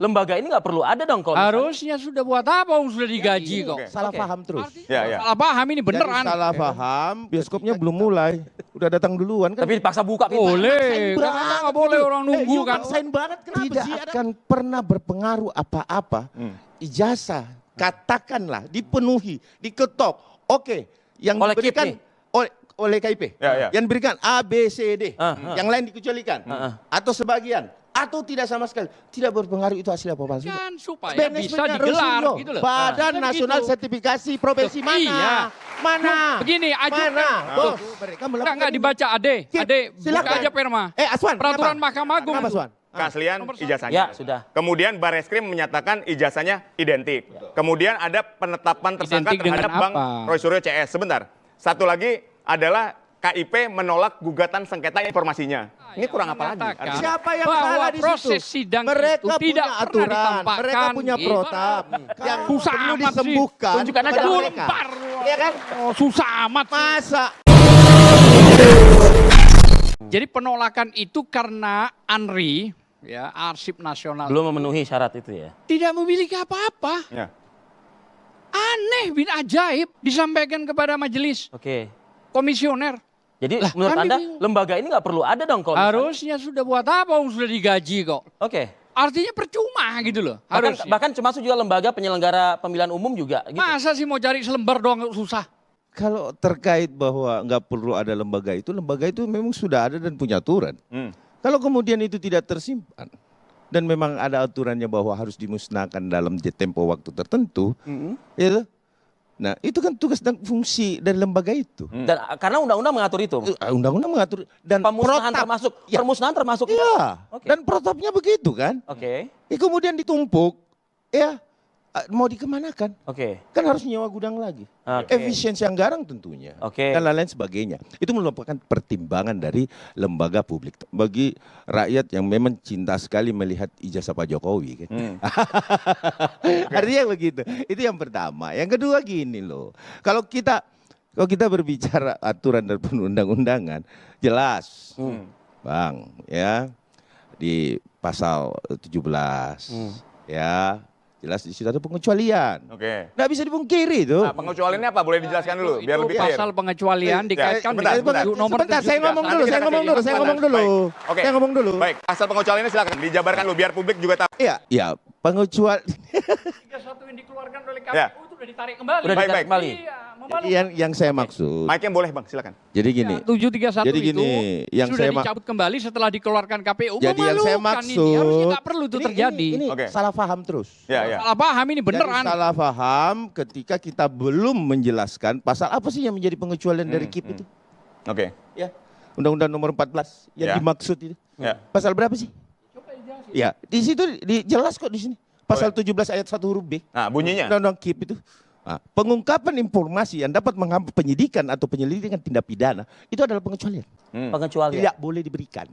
lembaga ini nggak perlu ada dong kalau Harusnya sudah buat apa? Sudah digaji kok. Salah paham terus. Salah paham ini beneran. Salah paham, bioskopnya belum mulai. Udah datang duluan kan. tapi dipaksa buka pintu. Boleh. Kenapa nggak boleh orang nunggu kan? Maksain banget kenapa tidak sih? Akan pernah berpengaruh apa-apa. Ijazah, katakanlah dipenuhi, diketok. Oke, yang Oleh diberikan oleh KIP. Yang diberikan A, B, C, D. Yang lain dikecualikan. Atau sebagian. Atau tidak sama sekali. Tidak berpengaruh itu hasil apa palsu. Kan supaya bisa digelar resmi, gitu loh. Badan Kan Nasional gitu. Sertifikasi Profesi mana? Iya. Mana? Begini, ajukan. Mana? Bos, mereka melakukan Enggak dibaca Ade. Ade, buka silakan. aja Perma. Aswan, Peraturan kenapa? Mahkamah Agung. Kenapa, Aswan? Keaslian ijazahnya. Ya, sudah. Kemudian Barreskrim menyatakan ijazahnya identik. Kemudian ada penetapan tersangka Identik dengan terhadap Bang apa? Roy Suryo CS. Sebentar. Satu lagi adalah KIP menolak gugatan sengketa informasinya. Ini kurang apa lagi? Mengatakan Siapa yang bahwa salah di situ? proses sidang Mereka itu punya tidak pernah aturan, ditampakkan. mereka punya gitu. protap yang Susah perlu amat sih. disembuhkan. Tunjukkan aja kepada mereka. mereka. Iya kan? Oh, susah amat. Masa Jadi penolakan itu karena ANRI, ya Arsip Nasional, Belum memenuhi syarat itu ya. tidak memiliki apa-apa. Ya. Aneh, bin ajaib disampaikan kepada majelis Oke. komisioner. Jadi Lah, menurut kami Anda bingung. lembaga ini nggak perlu ada dong kalau Harusnya sudah buat apa? Sudah digaji kok. Oke. Artinya percuma gitu loh. Harusnya. Bahkan termasuk juga lembaga penyelenggara pemilihan umum juga gitu. Masa sih mau cari selembar doang susah? kalau terkait bahwa nggak perlu ada lembaga itu memang sudah ada dan punya aturan. Kalau kemudian itu tidak tersimpan dan memang ada aturannya bahwa harus dimusnahkan dalam tempo waktu tertentu, ya, nah itu kan tugas dan fungsi dari lembaga itu. Dan karena undang-undang mengatur itu. Undang-undang mengatur dan Pemusnahan protap. termasuk. Ya. Permusnahan termasuk. Iya. Oke. Dan protapnya begitu kan. Oke. Kemudian ditumpuk, ya mau dikemanakan? Oke. Kan harus nyewa gudang lagi. Oke. Efisiensi anggaran tentunya. Oke. Dan lain-lain sebagainya. Itu merupakan pertimbangan dari lembaga publik. Bagi rakyat yang memang cinta sekali melihat ijazah Pak Jokowi. Kan? Artinya begitu. Itu yang pertama. Yang kedua gini loh. Kalau kita berbicara aturan dan perundang-undangan, jelas. Bang, ya. Di pasal 17. Ya. Jelas di situ ada pengecualian. Oke. Nggak bisa dipungkiri itu. Nah, pengecualiannya apa? Boleh dijelaskan dulu biar Itu lebih clear. pasal pengecualian dikaitkan sebentar, dengan sebentar. nomor Sebentar, saya 17. ngomong dulu, Nanti saya kita ngomong kasih dulu, saya ngomong dulu. Baik. Oke. Saya ngomong dulu. Baik, pasal pengecualiannya silakan dijabarkan dulu biar publik juga tahu. Iya, iya, pengecualian 31 yang dikeluarkan oleh KPU Ya. itu sudah ditarik kembali. Udah Baik, ditarik baik. kembali. Iya, memalukan. yang saya maksud. Mic-nya boleh, Bang, silakan. Jadi gini. 731 Jadi gini, itu yang sudah saya dicabut kembali setelah dikeluarkan KPU. Jadi yang saya Memalukan maksud. ini. Harusnya nggak perlu itu terjadi. Ini Oke. salah paham terus. Ya, ya. Salah paham ini beneran. Jadi salah paham ketika kita belum menjelaskan pasal apa sih yang menjadi pengecualian dari KIP itu. Oke. Ya. Undang-Undang nomor 14 yang Ya. dimaksud itu. Ya. Pasal berapa sih? Ya, di situ jelas kok di sini. Pasal 17 ayat 1 huruf B. Nah, bunyinya. Undang-undang KIP itu. Nah, pengungkapan informasi yang dapat menghambat penyidikan atau penyelidikan tindak pidana itu adalah pengecualian. Pengecualian. Tidak boleh diberikan.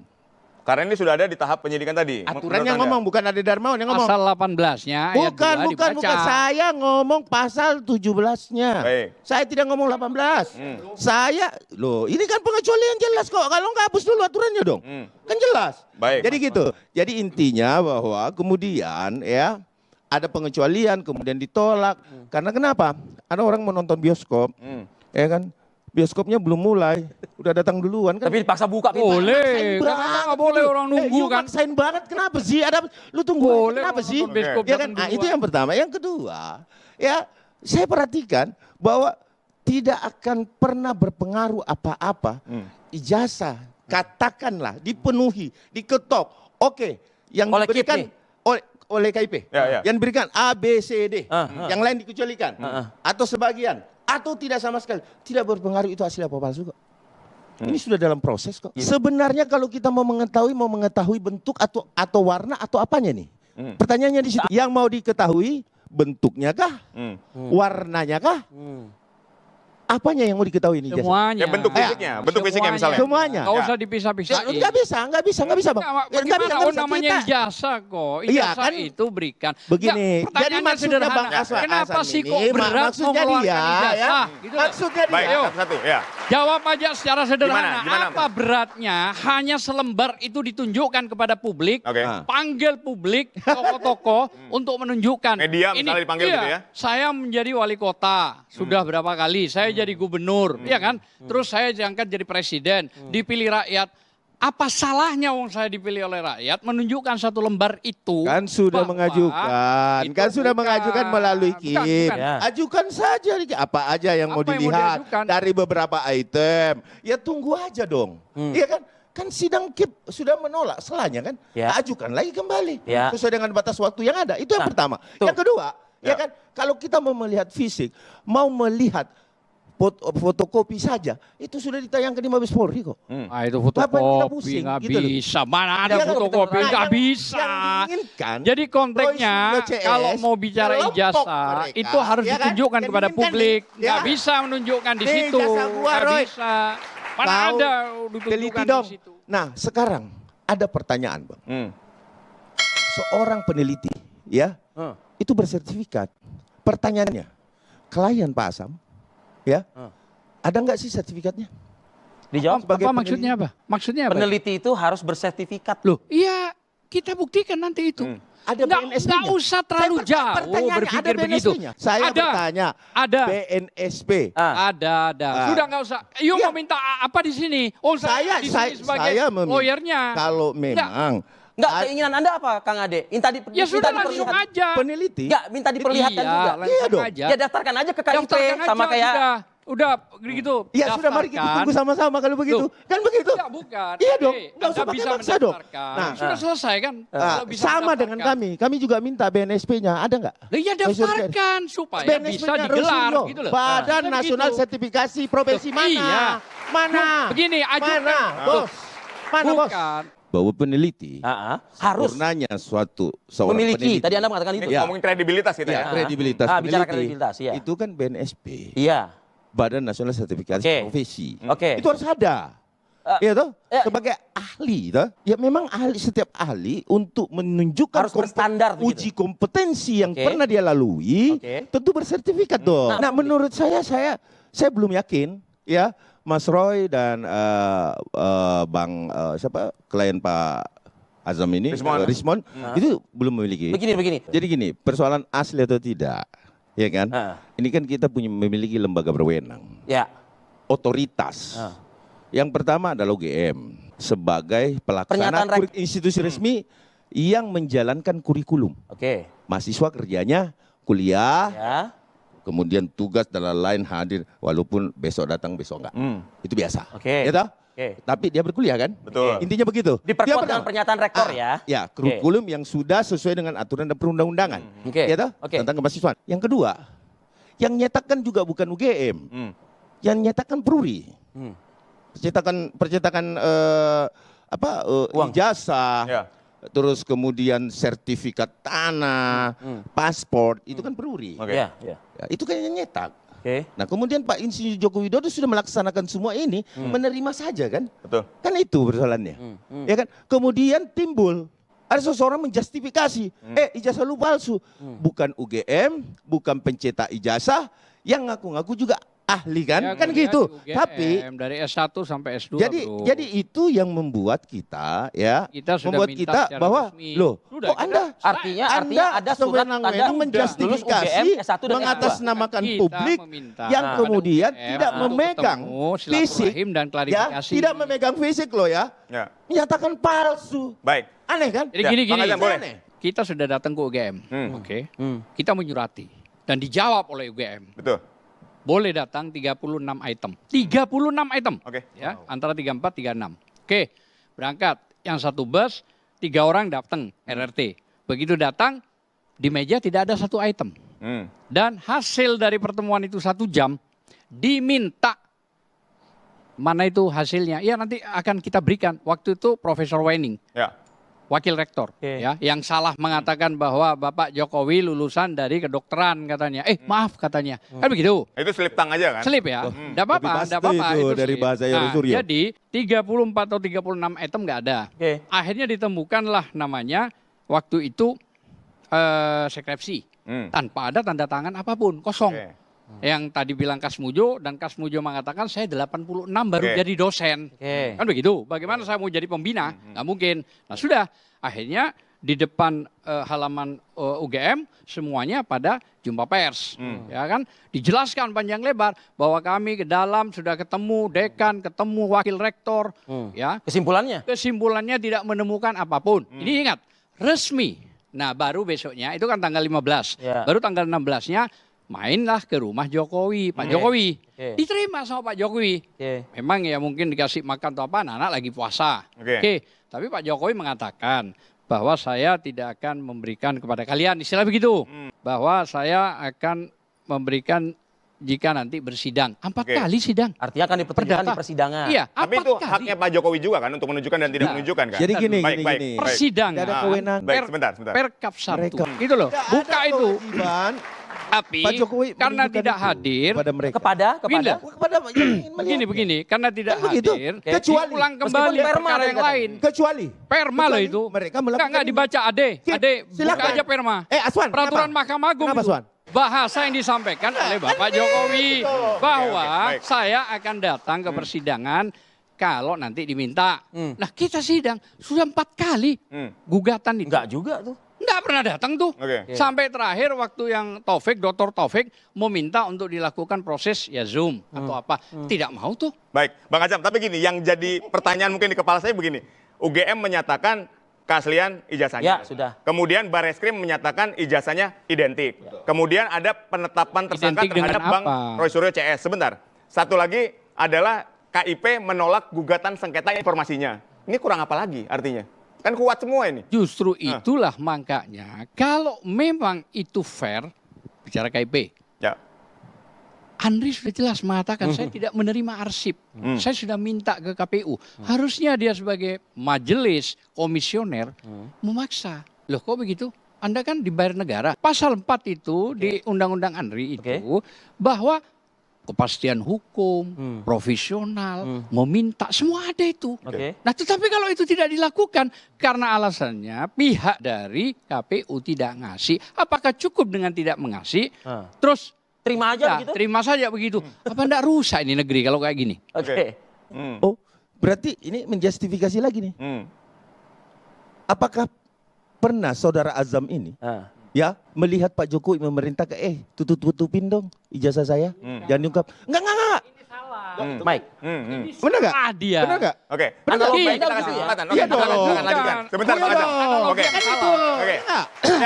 Karena ini sudah ada di tahap penyidikan tadi. Aturannya Menurut ngomong, bukan ada Darmawan yang ngomong. Pasal 18-nya ayat 2 Bukan. dibaca. Saya ngomong pasal 17-nya. Baik. Saya tidak ngomong 18. Saya, loh ini kan pengecualian jelas kok. Kalau nggak hapus dulu aturannya dong. Kan jelas. Baik. Jadi gitu. Jadi intinya bahwa kemudian ya ada pengecualian kemudian ditolak. Karena kenapa? Ada orang mau nonton bioskop. Ya kan? Bioskopnya belum mulai. Udah datang duluan kan. Tapi dipaksa buka pintu. Boleh. Kenapa nggak boleh orang nunggu kan? Maksain banget. Kenapa sih? Lu tunggu aja. Boleh Kenapa orang sih? nonton bioskop Ya kan? datang Nah, itu duluan. yang pertama. Yang kedua, ya saya perhatikan bahwa tidak akan pernah berpengaruh apa-apa ijazah, katakanlah dipenuhi, diketok. Oke, yang Oleh diberikan KIP oleh KIP. Ya, ya. Yang diberikan A, B, C, D. Yang Yang lain dikecualikan. Atau sebagian. Atau tidak sama sekali. Tidak berpengaruh itu hasil apa palsu kok. Ini sudah dalam proses kok. Sebenarnya kalau kita mau mengetahui bentuk atau warna atau apanya nih? Pertanyaannya di situ. Yang mau diketahui bentuknya kah? Warnanya kah? Apanya yang mau diketahui ini? Semuanya. Ya, bentuk fisiknya. Bentuk fisiknya misalnya. Semuanya. Nggak Ya. usah dipisah-pisahin. Nggak bisa bang. Bagaimana namanya ijazah kok? Iya, Ijazah kan? itu berikan. Begini, Nggak, jadi pertanyaannya maksudnya sederhana. Bang Aswan Kenapa sih kok ini, berat maksudnya mengeluarkan dia, ijazah? ya. Gitu loh. Maksudnya dia. Baik, Ayo. satu-satu. Ya. Jawab aja secara sederhana. Gimana, Apa beratnya hanya selembar itu ditunjukkan kepada publik, Oke. panggil publik, tokoh-tokoh untuk menunjukkan. Media misalnya dipanggil gitu ya? Saya menjadi wali kota, sudah berapa kali. Saya jadi gubernur, ya kan? Terus saya diangkat jadi presiden, dipilih rakyat. Apa salahnya wong saya dipilih oleh rakyat menunjukkan satu lembar itu? Kan sudah bahwa mengajukan, itu kan sudah bukan. mengajukan melalui KIP. Bukan. Ya. Ajukan saja apa aja yang mau Apa yang mau dilihat diajukan? dari beberapa item. Ya tunggu aja dong. Iya kan? Kan sidang KIP sudah menolak selanya kan? Ya. Ajukan lagi kembali. Ya. Sesuai dengan batas waktu yang ada. Itu yang Nah, pertama. tuh. Yang kedua, ya Ya. kan? Kalau kita mau melihat fisik, mau melihat fotokopi saja, itu sudah ditayangkan di Mabes Polri kok. Ah, itu Ngapain kita fotokopi pusing, nggak gitu loh. bisa. Mana ada Ya kan, fotokopi nah, nggak yang- bisa. yang diinginkan, Jadi konteksnya Roy Suryo CS, kalau mau bicara kelompok ijazah mereka, itu harus ya kan, ditunjukkan yang kepada diinginkan publik. nih, Nggak ya. bisa menunjukkan di Nih, situ. ijazah gua, Nggak Roy. bisa. Mana Tahu, ada teliti ditunjukkan dong. di situ. Nah, sekarang ada pertanyaan, Bang. Hmm. Seorang peneliti, ya, itu bersertifikat. Pertanyaannya, klien Pak Asam, ya, ada nggak sih sertifikatnya? Dijawab. Sebagai Apa maksudnya apa? Maksudnya apa? Peneliti itu harus bersertifikat. Loh, iya kita buktikan nanti itu. Ada Nggak BNSP-nya. usah terlalu jauh Pertanyaannya, berpikir ada begitu. BNSP-nya. Saya Ada. bertanya, Ada. BNSP. Ada. Sudah nggak usah. Yuk Ya. mau minta apa di sini? Oh Saya di sini sebagai meminta, lawyernya. kalau memang Enggak, keinginan Anda apa, Kang Ade? Minta Ya sudah minta langsung diperlihat. aja. peneliti, Enggak, minta diperlihatkan Iya, juga. langsung Iya dong. aja. Ya daftarkan aja ke KIP Daftarkan sama aja, kayak udah gitu. ya sudah mari kita Daftarkan. tunggu sama-sama kalau begitu. Loh. Kan begitu? Enggak, bukan. Iya dong, Oke, nggak usah Anda pakai bisa maksa dong. mendaftarkan. Nah, Sudah selesai kan? Nah, Kalau bisa sama dengan mendaftarkan. kami juga minta BNSP-nya, ada nggak? Lah iya daftarkan supaya bisa digelar gitu loh. Badan Kan Nasional begitu. Sertifikasi Profesi Loh, mana? iya. Mana? Begini, ajukan. Mana, bos? Mana, bos? Bukan. Bahwa peneliti harus sempurnanya seorang memiliki. peneliti. Tadi Anda mengatakan itu. Ini ngomongin kredibilitas kita Ya, ya. kredibilitas bicara peneliti. kredibilitas, ya. Itu kan BNSP. Iya. Badan Nasional Sertifikasi Oke. Profesi. Oke. Itu harus ada. Ya toh? Sebagai ahli toh. Ya memang ahli, setiap ahli untuk menunjukkan Harus berstandar begitu. uji kompetensi yang Oke. pernah dia lalui, Oke. tentu bersertifikat dong. Nah, menurut saya belum yakin ya Mas Roy dan Bang siapa klien Pak Azam ini Rismon. itu belum memiliki. Begini. Jadi gini, persoalan asli atau tidak, ya kan? Ini kan kita memiliki lembaga berwenang, Ya. otoritas. Yang pertama adalah UGM sebagai pelaksana Pernyataan institusi resmi yang menjalankan kurikulum. Oke. Mahasiswa kerjanya kuliah, Ya. kemudian tugas dan lain hadir walaupun besok datang besok enggak. Itu biasa. Oke. Ya toh? Oke. Tapi dia berkuliah kan? Betul. Intinya begitu. Diperkuat Dia dengan pertama. pernyataan rektor ya. Ya, kurikulum yang sudah sesuai dengan aturan dan perundang-undangan. Oke. Ya toh? Oke. Tentang kemahasiswaan. Yang kedua, yang nyetakkan juga bukan UGM. Yang nyetakkan Pruri. Percetakan Uang. ijazah. Ya. Terus kemudian sertifikat tanah, paspor, itu kan Pruri. Oke. Ya. Ya, itu kan yang nyetak. Oke. Nah, kemudian Pak Insinyur Joko Widodo sudah melaksanakan semua ini, menerima saja kan? Betul. Kan itu persoalannya. Ya kan? Kemudian timbul ada seseorang menjustifikasi, ijazah lu palsu. Bukan UGM, bukan pencetak ijazah, yang ngaku-ngaku juga ahli kan? Ya, Kan kemudian gitu. di UGM, Tapi dari S1 sampai S2. Bro. jadi itu yang membuat kita ya, Kita sudah membuat minta kita secara bahwa resmi. loh, Sudah, kok kita Anda Artinya Anda ada surat sewenang-wenang tanda lulus menjustifikasi UGM S1 dan S2. mengatasnamakan Kita publik meminta yang kepada kemudian UGM tidak untuk memegang ketemu, fisik, silaturahim dan ya, klarifikasi. tidak memegang fisik loh ya, Ya. menyatakan palsu, Baik. aneh kan? Jadi Ya, gini, Bang Azam, boleh. Aneh. kita sudah datang ke UGM, oke? Kita menyurati dan dijawab oleh UGM. Betul. Boleh datang 36 item. 36 item. Oke. Ya, antara 34, 36. Oke, berangkat. Yang satu bus, 3 orang datang RRT. Begitu datang, di meja tidak ada satu item. Dan hasil dari pertemuan itu 1 jam, diminta. Mana itu hasilnya? Ya nanti akan kita berikan. Waktu itu Profesor Wenning, Ya. wakil rektor, Oke. ya, yang salah mengatakan bahwa Bapak Jokowi lulusan dari kedokteran katanya. Maaf katanya. Kan begitu. Itu slip tang aja kan? Selip ya. Enggak apa-apa, Copy paste enggak apa-apa itu dari selip. bahasa Yori Nah, Suryo. jadi 34 atau 36 item enggak ada. Oke. Akhirnya ditemukanlah namanya waktu itu skripsi tanpa ada tanda tangan apapun, kosong. Oke. Yang tadi bilang Kasmujo dan Kasmujo mengatakan saya 86 baru Oke. jadi dosen. Oke. Kan begitu. Bagaimana saya mau jadi pembina? Nggak mungkin. Nah sudah. Akhirnya di depan halaman UGM semuanya pada jumpa pers. Ya kan? Dijelaskan panjang lebar bahwa kami ke dalam sudah ketemu dekan, ketemu wakil rektor. Ya. Kesimpulannya? Kesimpulannya tidak menemukan apapun. Ini ingat, resmi. Nah baru besoknya, itu kan tanggal 15. Ya. Baru tanggal 16-nya mainlah ke rumah Jokowi, Pak Jokowi. Oke. Diterima sama Pak Jokowi. Oke. Memang ya mungkin dikasih makan atau apa, anak lagi puasa. Oke. Tapi Pak Jokowi mengatakan bahwa saya tidak akan memberikan kepada kalian, istilah begitu. Bahwa saya akan memberikan jika nanti bersidang. 4 Oke. kali sidang. Artinya akan dipertunjukkan Perdata. di persidangan. Iya, Tapi 4 itu kali. haknya Pak Jokowi juga kan untuk menunjukkan dan tidak Nah, menunjukkan kan? Jadi gini, baik, gini, baik, gini. baik. Persidangan. Tidak ada kewenangan. Baik, sebentar. Perkap 1. Mereka. Gitu loh. Buka Ada itu. kewajiban Tapi Pak Jokowi karena menunjukkan tidak itu hadir, kepada mereka. Kepada Bila? Kepada yang ingin melihat. begini, karena tidak Kan begitu. hadir, Kecuali- diulang meskipun kembali perma perkara tadi yang katanya. lain. Kecuali Perma loh itu. mereka melakukan Enggak ini. dibaca Ade. Sip, Ade, buka silakan. aja perma. Aswan, Peraturan kenapa? Mahkamah Agung Kenapa, itu. Aswan? Bahasa yang disampaikan oleh Bapak Jokowi bahwa Oke, baik. saya akan datang ke persidangan kalau nanti diminta. Nah kita sidang sudah 4 kali gugatan itu. Enggak juga tuh. Nggak pernah datang tuh. Oke. Sampai terakhir waktu yang Taufik, Dr. Taufik mau minta untuk dilakukan proses ya Zoom atau apa. Tidak mau tuh. Baik, Bang Azam, tapi gini, yang jadi pertanyaan mungkin di kepala saya begini. UGM menyatakan keaslian ijazahnya. Ya, sudah. Kemudian Bareskrim menyatakan ijazahnya identik. Kemudian ada penetapan tersangka Identik dengan terhadap Bang apa? Roy Suryo CS. Sebentar. Satu lagi adalah KIP menolak gugatan sengketa informasinya. Ini kurang apa lagi artinya? Kan kuat semua ini. Justru itulah makanya kalau memang itu fair, bicara KIP, Ya. Andri sudah jelas mengatakan saya tidak menerima arsip. Saya sudah minta ke KPU. Harusnya dia sebagai majelis komisioner memaksa. Loh kok begitu? Anda kan dibayar negara. Pasal 4 itu di Undang-Undang Andri itu bahwa kepastian hukum, profesional, meminta, semua ada itu. Oke. Nah tetapi kalau itu tidak dilakukan karena alasannya pihak dari KPU tidak ngasih, apakah cukup dengan tidak mengasih, terus Terima aja ya, begitu? terima saja begitu. Apa enggak rusak ini negeri kalau kayak gini? Oke. Oh, berarti ini menjustifikasi lagi nih. Hmm. Apakah pernah saudara Azam ini ya melihat Pak Jokowi memerintah tutupin dong ijazah saya, jangan diungkap. Enggak. Mike. Benar nggak? Ah dia. Benar nggak? Oke. Analogi Baik, kita dong, kasih ya. kesempatan. Iya Oke, dong. silakan lanjutkan. Sebentar, Bang Azam. Oke. Kan itu. Oke. Nah,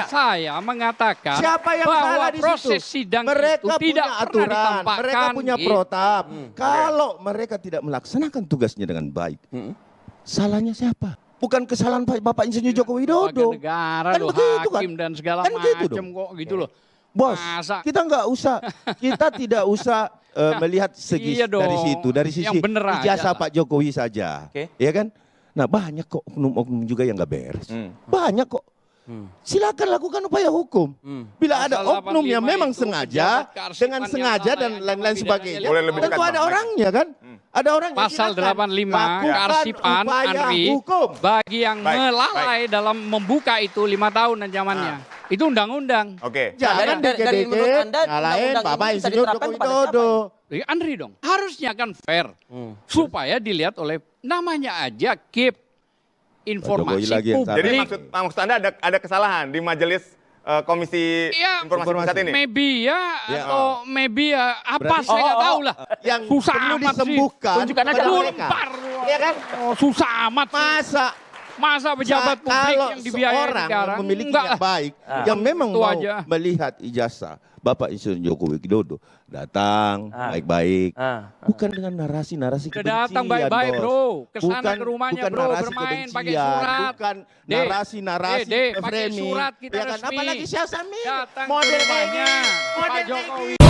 Saya mengatakan siapa yang bahwa salah di situ? proses sidang Mereka itu tidak punya pernah aturan, ditampakkan. mereka punya gitu. protap. Kalau mereka tidak melaksanakan tugasnya dengan baik, salahnya siapa? Bukan kesalahan Bapak Insinyur Joko Widodo. Warga negara Kan loh, begitu kan? hakim dan segala Kan gitu macam dong. kok gitu loh. Bos, Masa? kita nggak usah, kita tidak usah melihat segi Iya dong. dari situ, dari sisi Yang bener aja ijazah lah. Pak Jokowi saja, Oke. ya kan? Nah banyak kok oknum-oknum juga yang nggak beres, banyak kok. Silakan lakukan upaya hukum. Bila ada Pasal oknum yang 85 memang itu sengaja, pejabat kearsipan dengan yang sengaja salah dan yang lain-lain akan sebagainya, Boleh lebih tentu dekat, ada Bang. orangnya kan? Ada orang Pasal 85 kearsipan Andri hukum. bagi yang Baik, melalai dalam membuka itu 5 tahun ancamannya. Itu undang-undang. Oke. Jangan dari menurut dikit-dikit Anda, nyalain undang-undang Bapak ini bisa Insinyur diterapkan Joko kepada Widodo. Jadi Andri dong. Harusnya kan fair. Supaya dilihat oleh namanya aja keep informasi Jokowi lagi yang salah. Jadi publik. maksud Anda ada kesalahan di majelis Komisi Iya, Informasi Pusat ini? maybe ya, Ya. atau maybe ya apa Berarti- saya nggak tahu lah. Yang Susah perlu amat sih. disembuhkan Tunjukkan aja kepada mereka. mereka. Lempar. Iya kan? Oh, susah amat sih. Masa pejabat publik kalau yang dibiayai seorang negara? yang memiliki Enggak niat lah. baik, yang memang Itu mau aja. melihat ijazah Bapak Insinyur Joko Widodo datang baik-baik, bukan dengan narasi-narasi Udah kebencian. datang baik-baik, Bos. bro. Kesana Bukan- ke rumahnya, bukan bro. narasi Bermain pakai kebencian, surat. bukan Dek, narasi-narasi dek, pakai framing. surat kita Ya kan? resmi. Apalagi siasami Datang ke model kayak rumahnya gini, Pak model kayak Jokowi.